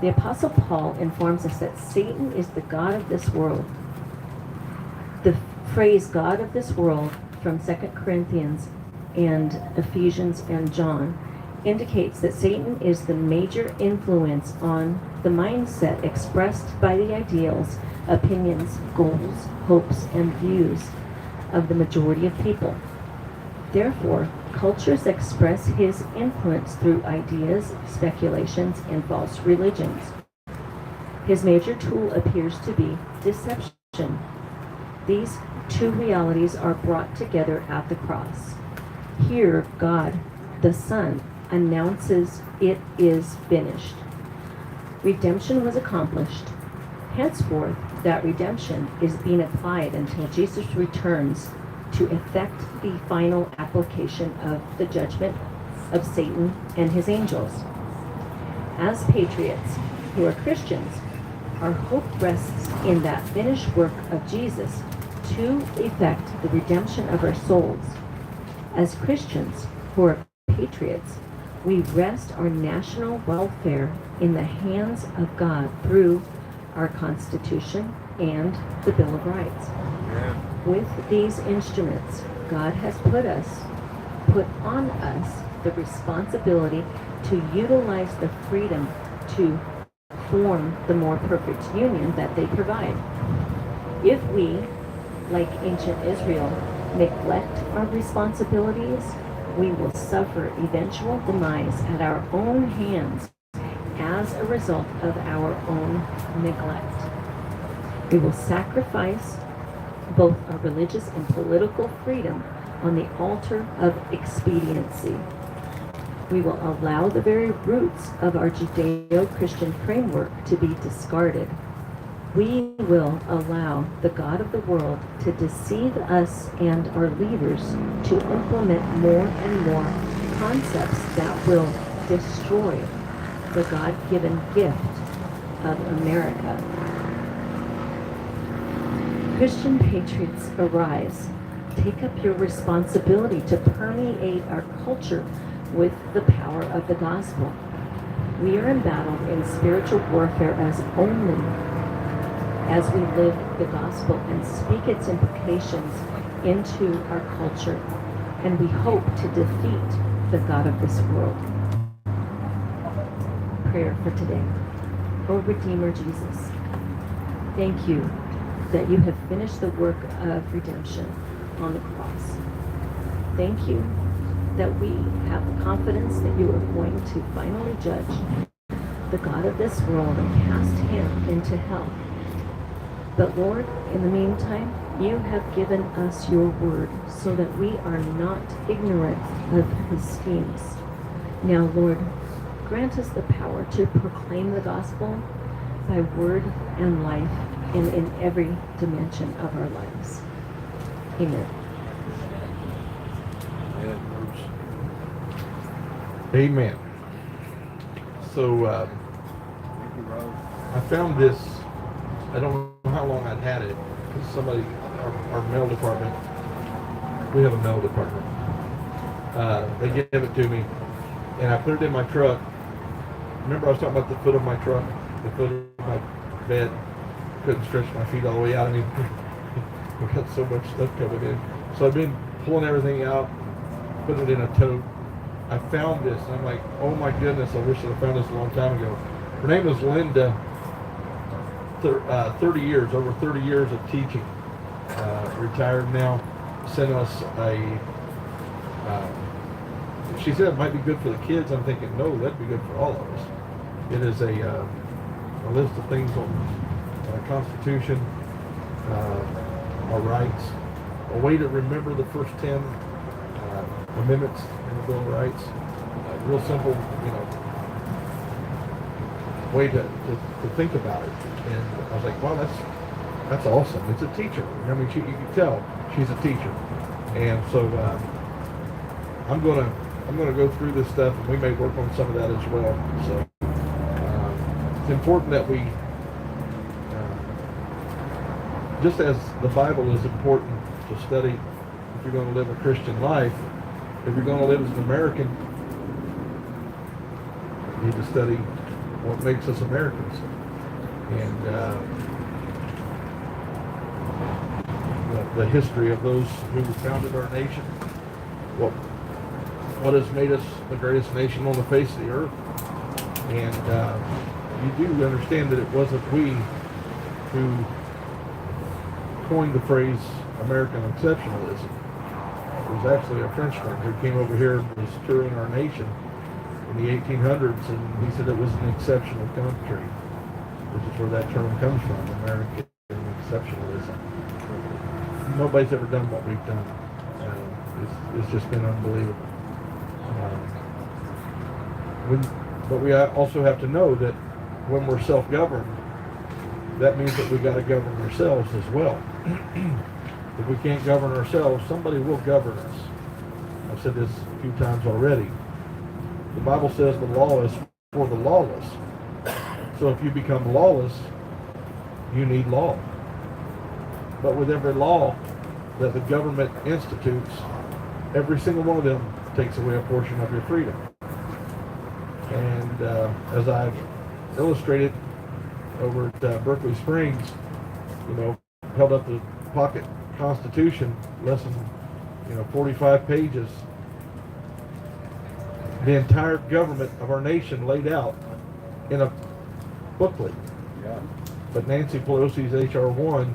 The Apostle Paul informs us that Satan is the god of this world. The phrase God of this world from 2 Corinthians and Ephesians and John indicates that Satan is the major influence on the mindset expressed by the ideals, opinions, goals, hopes, and views of the majority of people. Therefore, cultures express his influence through ideas, speculations, and false religions. His major tool appears to be deception. These two realities are brought together at the cross. Here, God, the Son, announces it is finished. Redemption was accomplished. Henceforth, that redemption is being applied until Jesus returns to effect the final application of the judgment of Satan and his angels. As patriots who are Christians, our hope rests in that finished work of Jesus to effect the redemption of our souls. As Christians who are patriots, we rest our national welfare in the hands of God through our Constitution and the Bill of Rights. Yeah. With these instruments, God has put on us the responsibility to utilize the freedom to form the more perfect union that they provide. If we, like ancient Israel, neglect our responsibilities, we will suffer eventual demise at our own hands as a result of our own neglect. We will sacrifice both our religious and political freedom on the altar of expediency. We will allow the very roots of our Judeo-Christian framework to be discarded. we will allow the God of the world to deceive us and our leaders to implement more and more concepts that will destroy the God-given gift of America. Christian patriots, arise. Take up your responsibility to permeate our culture with the power of the gospel. We are embattled in spiritual warfare as we live the gospel and speak its implications into our culture, and we hope to defeat the God of this world. Prayer for today. O Redeemer Jesus, thank you that you have finished the work of redemption on the cross. Thank you that we have the confidence that you are going to finally judge the God of this world and cast him into hell. But Lord, in the meantime, you have given us your word so that we are not ignorant of his schemes. Now, Lord, grant us the power to proclaim the gospel by word and life and in every dimension of our lives. Amen. Amen. So I found this. I don't know how long I'd had it, because somebody, our mail department, we have a mail department. They gave it to me, and I put it in my truck. Remember I was talking about the foot of my truck, the foot of my bed. Couldn't stretch my feet all the way out. I mean, we got so much stuff coming in. So I've been pulling everything out, putting it in a tote. I found this, and I'm like, oh my goodness, I wish I'd found this a long time ago. Her name is Linda. 30 years, over 30 years of teaching. Retired now. Sent us she said it might be good for the kids. I'm thinking, no, that'd be good for all of us. It is a list of things on the Constitution, our rights, a way to remember the first 10 amendments in the Bill of Rights. Real simple, way to think about it. And I was like, wow, that's awesome. It's a teacher. I mean, you can tell she's a teacher. And so I'm gonna go through this stuff, and we may work on some of that as well. So it's important that we, just as the Bible is important to study if you're going to live a Christian life, if you're going to live as an American, you need to study what makes us Americans. And the history of those who founded our nation, what has made us the greatest nation on the face of the earth. And you do understand that it wasn't we who coined the phrase American exceptionalism. It was actually a Frenchman who came over here and was touring our nation in the 1800s, and he said it was an exceptional country, which is where that term comes from, American exceptionalism. Nobody's ever done what we've done. It's just been unbelievable. But we also have to know that when we're self-governed, that means that we've got to govern ourselves as well. If we can't govern ourselves, somebody will govern us. I've said this a few times already. The Bible says the law is for the lawless. So if you become lawless, you need law. But with every law that the government institutes, every single one of them takes away a portion of your freedom. And as I've illustrated over at Berkeley Springs, held up the pocket Constitution, less than 45 pages. The entire government of our nation laid out in a booklet. Yeah. But Nancy Pelosi's H.R. 1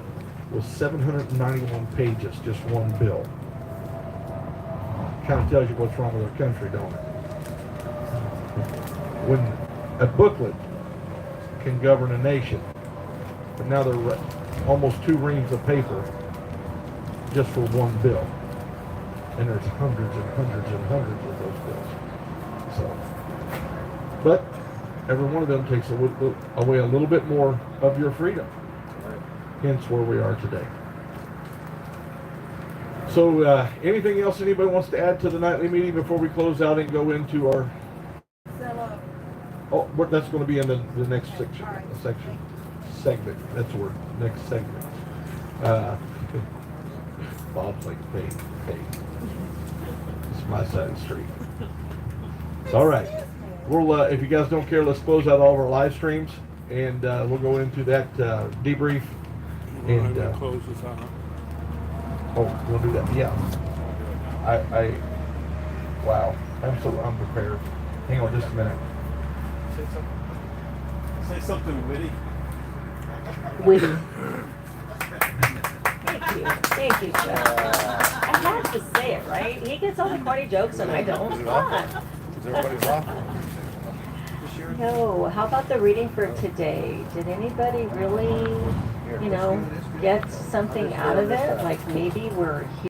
was 791 pages, just one bill. Kind of tells you what's wrong with our country, don't it? When a booklet can govern a nation, but now they're almost 2 reams of paper just for one bill. And there's hundreds and hundreds and hundreds of those bills. So, but every one of them takes away a little bit more of your freedom. hence where we are today. So, anything else anybody wants to add to the nightly meeting before we close out and go into our... Oh, that's going to be in the next section. Segment. That's the word. Next segment. Bob's like, hey. It's my side of the street. All right. We'll, if you guys don't care, let's close out all of our live streams, and we'll go into that debrief. And close this out. oh, we'll do that. Yeah. Wow. I'm so unprepared. Hang on just a minute. Say something witty. Witty. Thank you, Chuck. I have to say it, right? He gets all the funny jokes and I don't. Come on. Everybody's laughing. No, how about the reading for today? Did anybody really, get something out of it? Like maybe we're